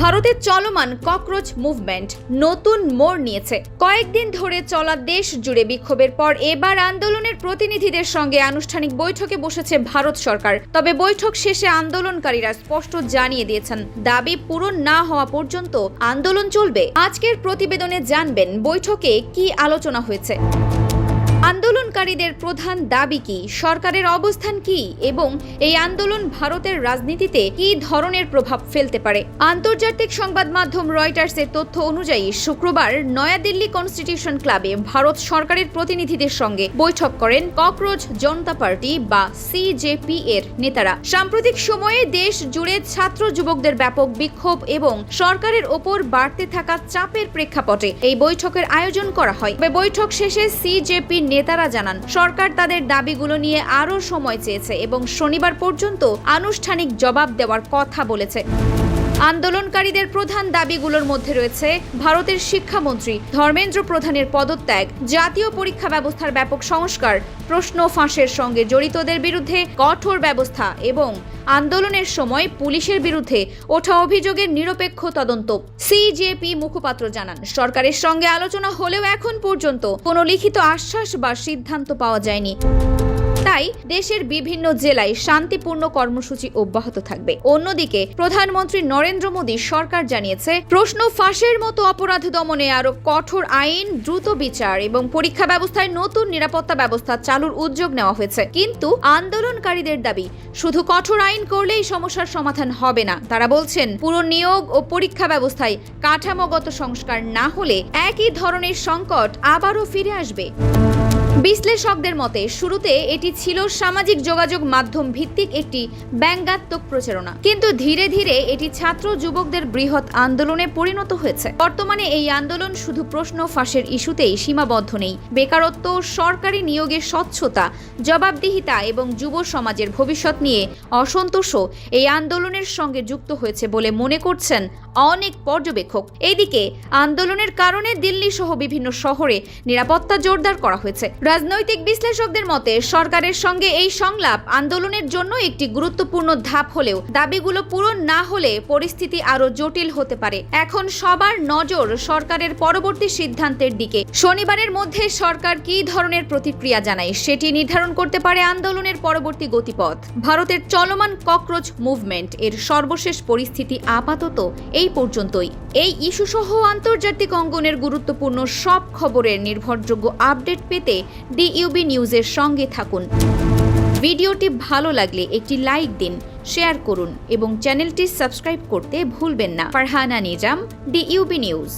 ভারতের চলমান cockroach movement নতুন মোড় নিয়েছে। কয়েকদিন ধরে চলা দেশ জুড়ে বিক্ষোভের পর এবার আন্দোলনের প্রতিনিধিদের সঙ্গে আনুষ্ঠানিক বৈঠকে বসেছে ভারত সরকার। তবে বৈঠক শেষে আন্দোলনকারীরা স্পষ্ট জানিয়ে দিয়েছেন, দাবি পূরণ না হওয়া পর্যন্ত আন্দোলন চলবে। আজকের প্রতিবেদনে জানবেন বৈঠকে কি আলোচনা হয়েছে, আন্দোলনকারীদের প্রধান দাবি কি, সরকারের অবস্থান কি এবং এই আন্দোলন ভারতের রাজনীতিতে কি ধরনের প্রভাব ফেলতে পারে। আন্তর্জাতিক সংবাদ মাধ্যম রয়টার্সের তথ্য অনুযায়ী শুক্রবার নয়াদিল্লি কনস্টিটিউশন ক্লাবে ভারত সরকারের প্রতিনিধিদের সঙ্গে বৈঠক করেন ককরোচ জনতা পার্টি বা সিজেপি এর নেতারা। সাম্প্রতিক সময়ে দেশ জুড়ে ছাত্র যুবকদের ব্যাপক বিক্ষোভ এবং সরকারের ওপর বাড়তে থাকা চাপের প্রেক্ষাপটে এই বৈঠকের আয়োজন করা হয়। বৈঠক শেষে সিজেপি নেতারা জানান, সরকার তাদের দাবিগুলো নিয়ে আরও সময় চেয়েছে এবং শনিবার পর্যন্ত আনুষ্ঠানিক জবাব দেওয়ার কথা বলেছে। আন্দোলনকারীদের প্রধান দাবিগুলোর মধ্যে রয়েছে ভারতের শিক্ষামন্ত্রী ধর্মেন্দ্র প্রধানের পদত্যাগ, জাতীয় পরীক্ষা ব্যবস্থার ব্যাপক সংস্কার, প্রশ্ন ফাঁসের সঙ্গে জড়িতদের বিরুদ্ধে কঠোর ব্যবস্থা এবং আন্দোলনের সময় পুলিশের বিরুদ্ধে ওঠা অভিযোগের নিরপেক্ষ তদন্ত। সিজেপি মুখপাত্র জানান, সরকারের সঙ্গে আলোচনা হলেও এখন পর্যন্ত কোনো লিখিত আশ্বাস বা সিদ্ধান্ত পাওয়া যায়নি। তাই দেশের বিভিন্ন জেলায় শান্তিপূর্ণ কর্মসূচি অব্যাহত থাকবে। অন্যদিকে প্রধানমন্ত্রী নরেন্দ্র মোদী সরকার জানিয়েছে, প্রশ্ন ফাঁসের মতো অপরাধ দমনে আরো কঠোর আইন, দ্রুত বিচার এবং পরীক্ষা ব্যবস্থায় নতুন নিরাপত্তা ব্যবস্থা চালুর উদ্যোগ নেওয়া হয়েছে। কিন্তু আন্দোলনকারীদের দাবি, শুধু কঠোর আইন করলেই সমস্যার সমাধান হবে না। তারা বলছেন, পুরো নিয়োগ ও পরীক্ষা ব্যবস্থায় কাঠামোগত সংস্কার না হলে একই ধরনের সংকট আবারও ফিরে আসবে। বিশ্লেষকদের মতে শুরুতে এটি ছিল সামাজিক যোগাযোগ মাধ্যম ভিত্তিক একটি ব্যঙ্গাত্মক প্রচারণা, কিন্তু ধীরে ধীরে এটি ছাত্র যুবকদের বৃহৎ আন্দোলনে পরিণত হয়েছে। বর্তমানে এই আন্দোলন শুধু প্রশ্ন ফাঁসের ইস্যুতেই সীমাবদ্ধ নেই। বেকারত্ব, সরকারি নিয়োগের স্বচ্ছতা, জবাবদিহিতা এবং যুব সমাজের ভবিষ্যৎ নিয়ে অসন্তোষও এই আন্দোলনের সঙ্গে যুক্ত হয়েছে বলে মনে করছেন অনেক পর্যবেক্ষক। এইদিকে আন্দোলনের কারণে দিল্লি সহ বিভিন্ন শহরে নিরাপত্তা জোরদার করা হয়েছে। রাজনৈতিক বিশ্লেষকদের মতে সরকারের সঙ্গে এই সংলাপ আন্দোলনের জন্য একটি গুরুত্বপূর্ণ ধাপ হলেও দাবিগুলো পূরণ না হলে পরিস্থিতি আরো জটিল হতে পারে। এখন সবার নজর সরকারের পরবর্তী সিদ্ধান্তের দিকে। শনিবারের মধ্যে সরকার কী ধরনের প্রতিক্রিয়া জানায় সেটি নির্ধারণ করতে পারে আন্দোলনের পরবর্তী গতিপথ। ভারতের চলমান ককরোচ মুভমেন্ট এর সর্বশেষ পরিস্থিতি আপাতত এই পর্যন্তই। এই ইস্যু সহ আন্তর্জাতিক অঙ্গনের গুরুত্বপূর্ণ সব খবরের নির্ভরযোগ্য আপডেট পেতে ডিইউবি নিউজের সঙ্গে থাকুন। ভিডিওটি ভালো লাগলে একটি লাইক দিন, শেয়ার করুন এবং চ্যানেলটি সাবস্ক্রাইব করতে ভুলবেন না। ফারহানা নিজাম, ডিইউবি নিউজ।